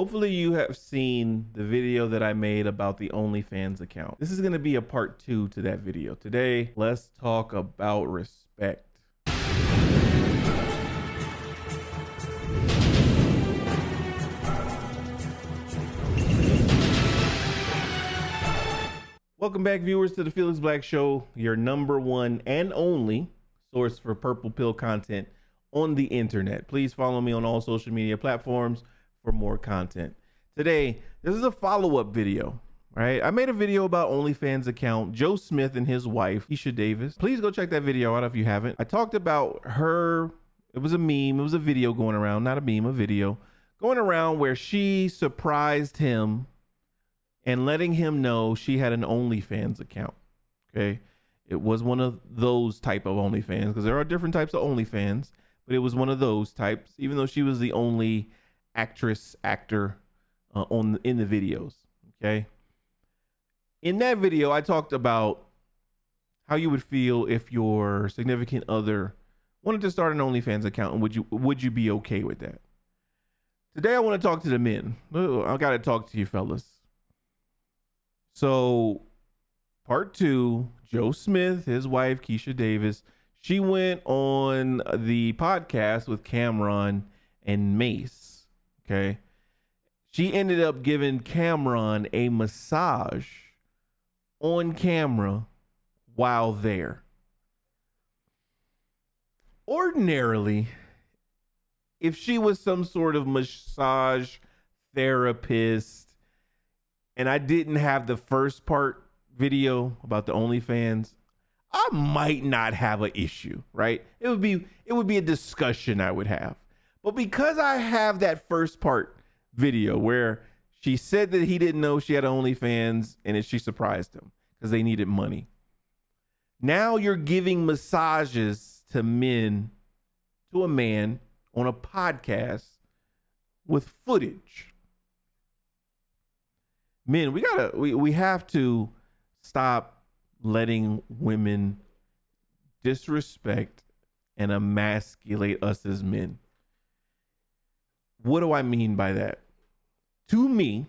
Hopefully you have seen the video that I made about the OnlyFans account. This is going to be a part 2 to that video. Today, let's talk about respect. Welcome back, viewers, to the Felix Black Show, your #1 and only source for purple pill content on the internet. Please follow me on all social media platforms for more content. Today, this is a follow-up video, right? I made a video about OnlyFans account, Joe Smith and his wife, Keisha Davis. Please go check that video out if you haven't. I talked about her. It was a meme. It was a video going around, not a meme, a video going around where she surprised him and letting him know she had an OnlyFans account. Okay. It was one of those type of OnlyFans, because there are different types of OnlyFans, but it was one of those types, even though she was the only actor in the videos. Okay. In that video, I talked about how you would feel if your significant other wanted to start an OnlyFans account, and would you be okay with that? Today, I want to talk to the men. I got to talk to you fellas. So part 2, Joe Smith, his wife, Keisha Davis, she went on the podcast with Cameron and Mace. Okay. She ended up giving Cameron a massage on camera while there. Ordinarily, if she was some sort of massage therapist, and I didn't have the first part video about the OnlyFans, I might not have an issue, right? It would be a discussion I would have. But because I have that first part video where she said that he didn't know she had OnlyFans and she surprised him because they needed money. Now you're giving massages to a man on a podcast with footage. Men, we have to stop letting women disrespect and emasculate us as men. What do I mean by that? To me,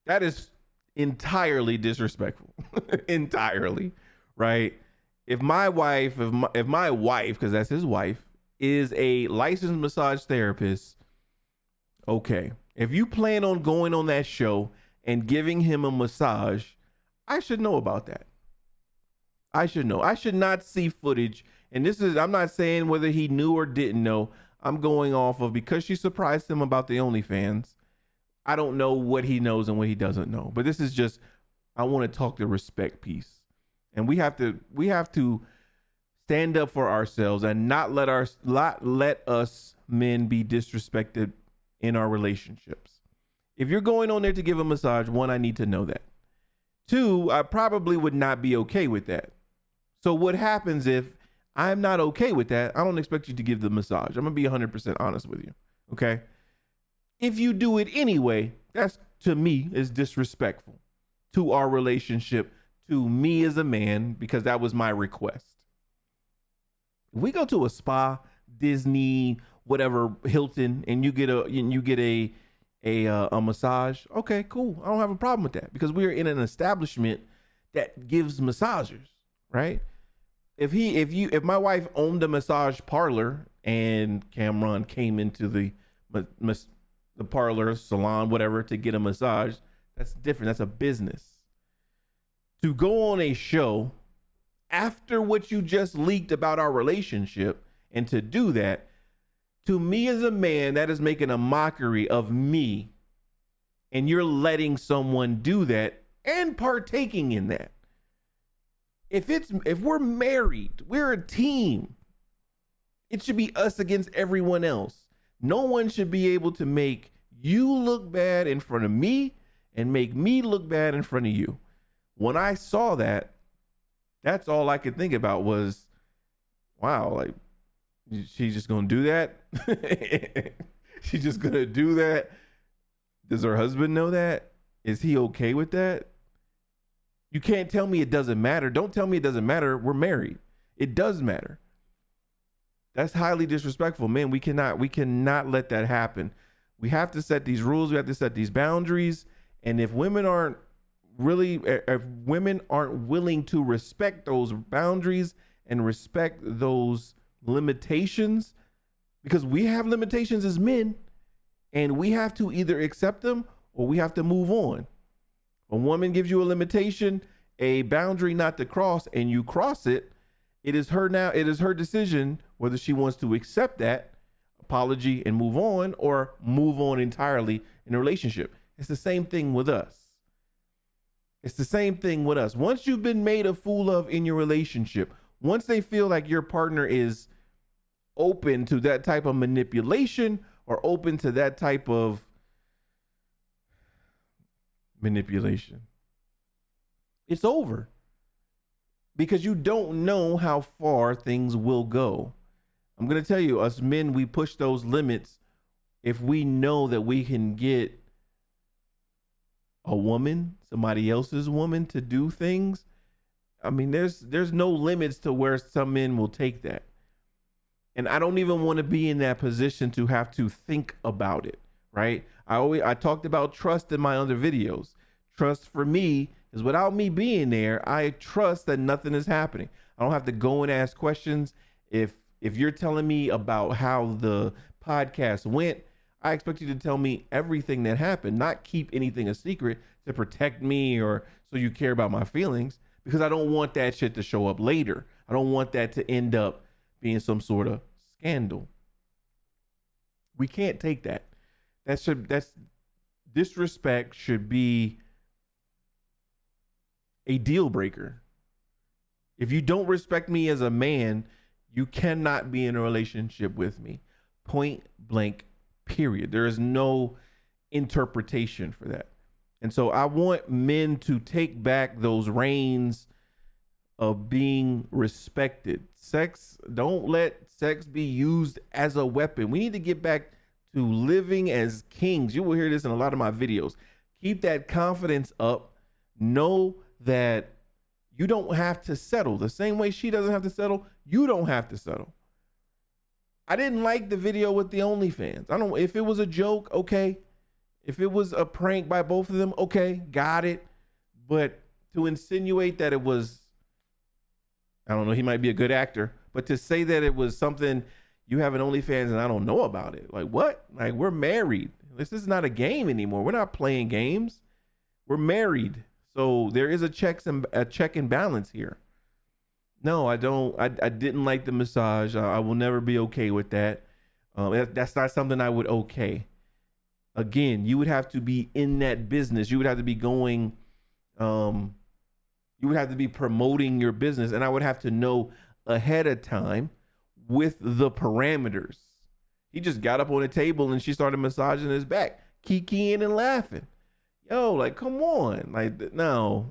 that is entirely disrespectful. Entirely, right? If my wife, because that's his wife, is a licensed massage therapist, okay. If you plan on going on that show and giving him a massage, I should know about that. I should know. I should not see footage. And I'm not saying whether he knew or didn't know. I'm going off of, because she surprised him about the OnlyFans, I don't know what he knows and what he doesn't know. But this is just, I want to talk the respect piece. And we have to stand up for ourselves and not let us men be disrespected in our relationships. If you're going on there to give a massage, 1, I need to know that. 2, I probably would not be okay with that. So what happens if I'm not okay with that? I don't expect you to give the massage. I'm going to be 100% honest with you. Okay. If you do it anyway, that's, to me, is disrespectful to our relationship, to me as a man, because that was my request. If we go to a spa, Disney, whatever, Hilton, and you get a massage, okay, cool. I don't have a problem with that, because we're in an establishment that gives massages, right? If my wife owned a massage parlor and Cameron came into the parlor, salon, whatever, to get a massage, that's different. That's a business. To go on a show after what you just leaked about our relationship, and to do that, to me as a man, that is making a mockery of me. And you're letting someone do that and partaking in that. If we're married, we're a team. It should be us against everyone else. No one should be able to make you look bad in front of me and make me look bad in front of you. When I saw that, that's all I could think about was, wow, like, she's just going to do that? She's just going to do that? Does her husband know that? Is he okay with that? You can't tell me it doesn't matter. Don't tell me it doesn't matter. We're married. It does matter. That's highly disrespectful, man. We cannot let that happen. We have to set these rules. We have to set these boundaries. And if women aren't willing to respect those boundaries and respect those limitations, because we have limitations as men, and we have to either accept them or we have to move on. A woman gives you a limitation, a boundary not to cross, and you cross it. It is her decision whether she wants to accept that apology and move on, or move on entirely in a relationship. It's the same thing with us. Once you've been made a fool of in your relationship, once they feel like your partner is open to that type of manipulation or open to that type of manipulation, it's over, because you don't know how far things will go. I'm going to tell you, us men, we push those limits if we know that we can get a woman, somebody else's woman, to do things. I mean, there's no limits to where some men will take that. And I don't even want to be in that position to have to think about it, right? I talked about trust in my other videos. Trust for me is without me being there, I trust that nothing is happening. I don't have to go and ask questions. If you're telling me about how the podcast went, I expect you to tell me everything that happened, not keep anything a secret to protect me or so you care about my feelings, because I don't want that shit to show up later. I don't want that to end up being some sort of scandal. We can't take that. That's disrespect should be a deal breaker. If you don't respect me as a man, you cannot be in a relationship with me. Point blank, period. There is no interpretation for that. And so I want men to take back those reins of being respected. Don't let sex be used as a weapon. We need to get back to living as kings. You will hear this in a lot of my videos. Keep that confidence up. Know that you don't have to settle. The same way she doesn't have to settle, you don't have to settle. I didn't like the video with the OnlyFans. I don't know if it was a joke, okay. If it was a prank by both of them, okay, got it. But to insinuate that it was, I don't know, he might be a good actor, but to say that it was something, you have an OnlyFans and I don't know about it. Like, what? Like, we're married. This is not a game anymore. We're not playing games. We're married. So there is a check and balance here. No, I don't. I didn't like the massage. I will never be okay with that. That's not something I would okay. Again, you would have to be in that business. You would have to be going, you would have to be promoting your business. And I would have to know ahead of time with the parameters. He just got up on the table and she started massaging his back, kikiing and laughing. Yo, like, come on. Like, no,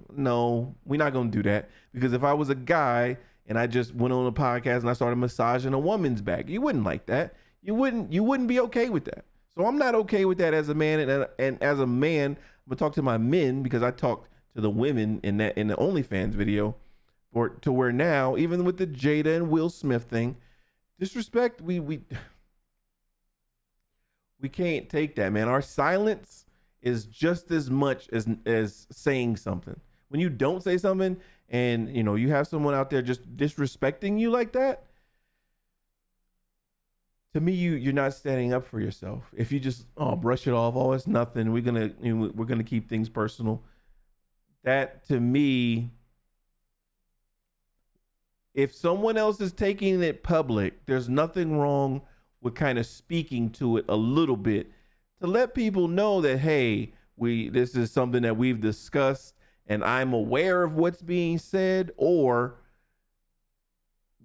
we're not going to do that. Because if I was a guy and I just went on a podcast and I started massaging a woman's back, you wouldn't like that. You wouldn't be okay with that. So I'm not okay with that as a man. And as a man, I'm going to talk to my men, because I talked to the women in the OnlyFans video, to where now, even with the Jada and Will Smith thing, disrespect, we can't take that, man. Our silence is just as much as saying something. When you don't say something and you have someone out there just disrespecting you like that, to me, you're not standing up for yourself. If you just brush it off, it's nothing, we're gonna keep things personal. That, to me, if someone else is taking it public, there's nothing wrong with kind of speaking to it a little bit to let people know that, hey, this is something that we've discussed and I'm aware of what's being said, or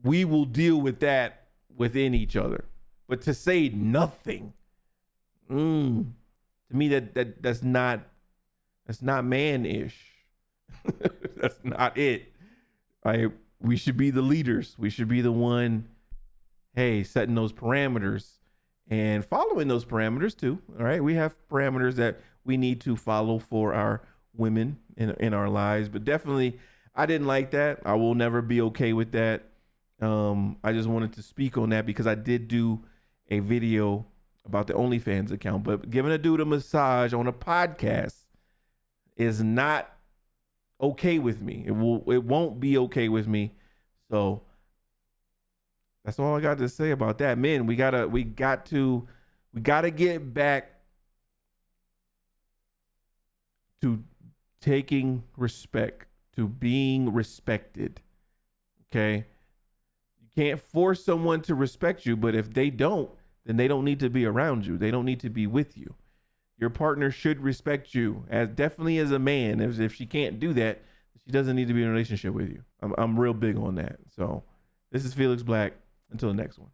we will deal with that within each other. But to say nothing, to me, that's not man-ish. That's not it. We should be the leaders. We should be the one, hey, setting those parameters and following those parameters too. All right. We have parameters that we need to follow for our women in our lives, but definitely I didn't like that. I will never be okay with that. I just wanted to speak on that because I did do a video about the OnlyFans account, but giving a dude a massage on a podcast is not okay with me. It won't be okay with me. So that's all I got to say about that. Men, we gotta get back to taking respect, to being respected. Okay? You can't force someone to respect you, but if they don't, then they don't need to be around you. They don't need to be with you. Your partner should respect you, as definitely as a man. If she can't do that, she doesn't need to be in a relationship with you. I'm real big on that. So this is Felix Black. Until the next one.